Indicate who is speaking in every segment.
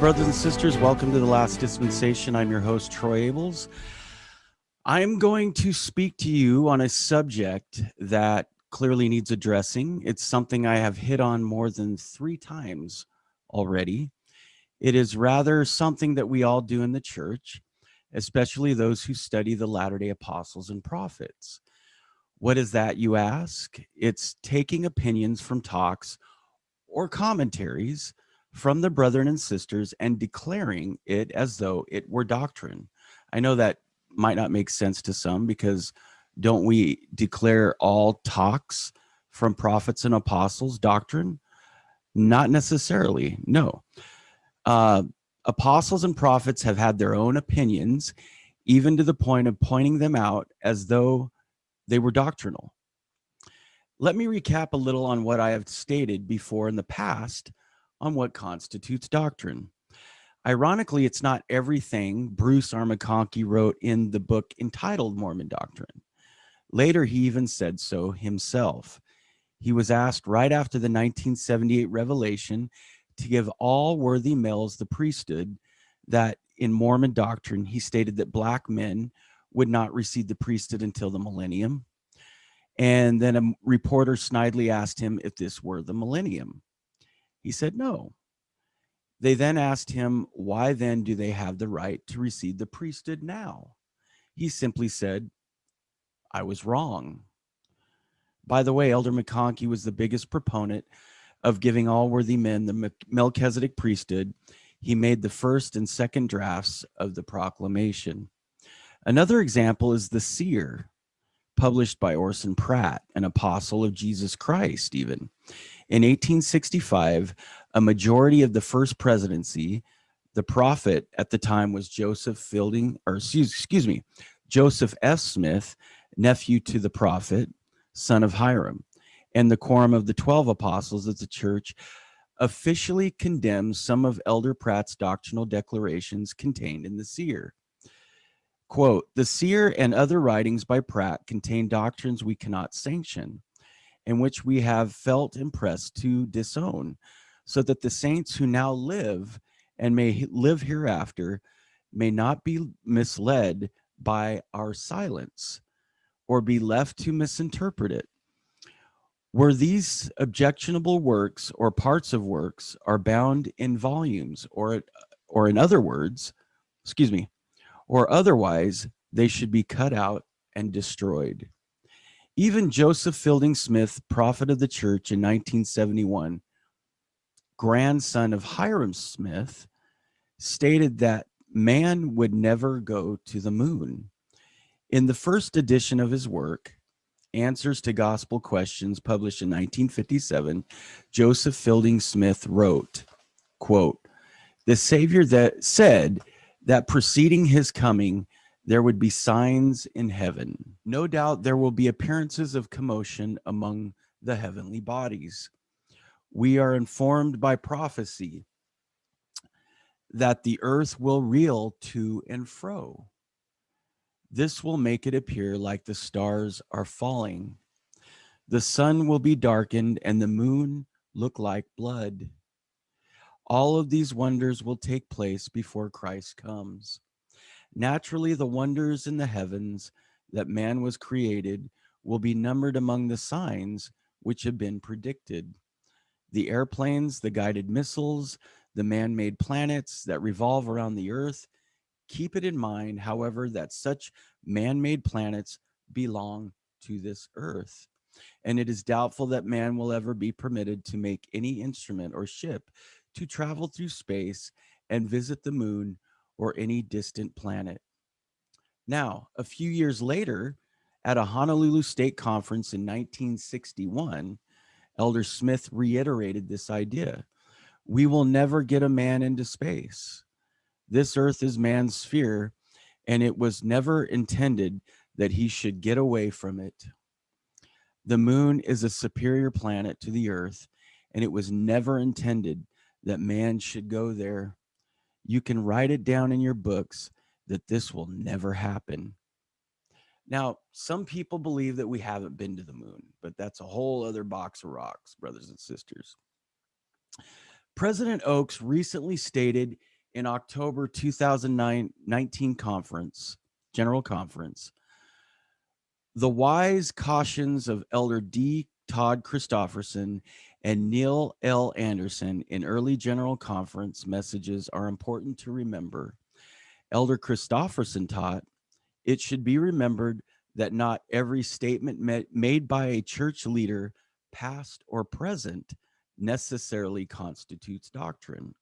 Speaker 1: brothers and sisters. Welcome to The Last Dispensation. I'm your host, Troy Abels. I'm going to speak to you on a subject that clearly needs addressing. It's something I have hit on more than 3 times already. It is rather something that we all do in the church, especially those who study the Latter-day Apostles and Prophets. What is that, you ask? It's taking opinions from talks or commentaries from the brethren and sisters and declaring it as though it were doctrine. I know that might not make sense to some, because don't we declare all talks from prophets and apostles doctrine? Not necessarily, no. Apostles and prophets have had their own opinions, even to the point of pointing them out as though they were doctrinal. Let me recap a little on what I have stated before in the past on what constitutes doctrine. Ironically, it's not everything Bruce R. McConkie wrote in the book entitled Mormon Doctrine. Later, he even said so himself. He was asked right after the 1978 revelation to give all worthy males the priesthood, that in Mormon doctrine, he stated that black men would not receive the priesthood until the millennium. And then a reporter snidely asked him if this were the millennium. He said no. They then asked him, why then do they have the right to receive the priesthood now? He simply said, I was wrong. By the way, Elder McConkie was the biggest proponent of giving all worthy men the Melchizedek priesthood. He made the first and second drafts of the proclamation. Another example is the Seer, published by Orson Pratt, an apostle of Jesus Christ even. In 1865, a majority of the first presidency, the prophet at the time was Joseph F. Smith, nephew to the prophet, son of Hiram, and the Quorum of the 12 apostles of the church officially condemns some of Elder Pratt's doctrinal declarations contained in the Seer. Quote, the Seer and other writings by Pratt contain doctrines we cannot sanction, and which we have felt impressed to disown, so that the saints who now live and may live hereafter may not be misled by our silence or be left to misinterpret it. Where these objectionable works or parts of works are bound in volumes, or in other words, or otherwise, they should be cut out and destroyed. Even Joseph Fielding Smith, prophet of the church in 1971, grandson of Hiram Smith, stated that man would never go to the moon. In the first edition of his work, Answers to Gospel Questions, published in 1957, Joseph Fielding Smith wrote, quote, the Savior that said that preceding his coming, there would be signs in heaven. No doubt there will be appearances of commotion among the heavenly bodies. We are informed by prophecy that the earth will reel to and fro. This will make it appear like the stars are falling. The sun will be darkened and the moon look like blood. All of these wonders will take place before Christ comes. Naturally, the wonders in the heavens that man was created will be numbered among the signs which have been predicted. The airplanes, the guided missiles, the man-made planets that revolve around the earth. Keep it in mind, however, that such man-made planets belong to this earth, and it is doubtful that man will ever be permitted to make any instrument or ship to travel through space and visit the moon or any distant planet. Now, a few years later, at a Honolulu State Conference in 1961, Elder Smith reiterated this idea. We will never get a man into space. This earth is man's sphere, and it was never intended that he should get away from it. The moon is a superior planet to the earth, and it was never intended that man should go there. You can write it down in your books that this will never happen. Now, some people believe that we haven't been to the moon, but that's a whole other box of rocks, brothers and sisters. President Oaks recently stated in October 2019 conference, General Conference, the wise cautions of Elder D. Todd Christofferson and Neil L. Anderson in early General Conference messages are important to remember. Elder Christofferson taught, it should be remembered that not every statement made by a church leader, past or present, necessarily constitutes doctrine.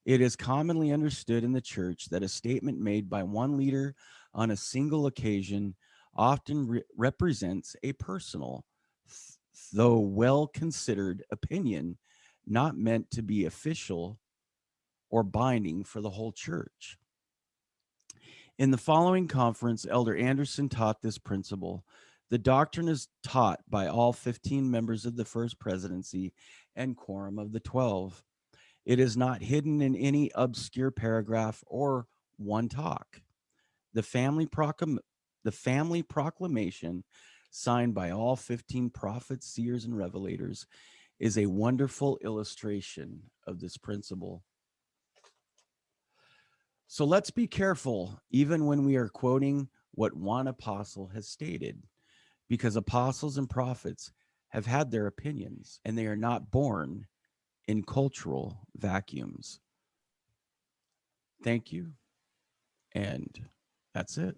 Speaker 1: It is commonly understood in the church that a statement made by one leader on a single occasion often represents a personal, though well-considered opinion, not meant to be official or binding for the whole church. In the following conference, Elder Anderson taught this principle. The doctrine is taught by all 15 members of the First Presidency and Quorum of the 12. It is not hidden in any obscure paragraph or one talk. The family proclamation signed by all 15 prophets, seers, and revelators is a wonderful illustration of this principle. So let's be careful, even when we are quoting what one apostle has stated, because apostles and prophets have had their opinions, and they are not born in cultural vacuums. Thank you, and that's it.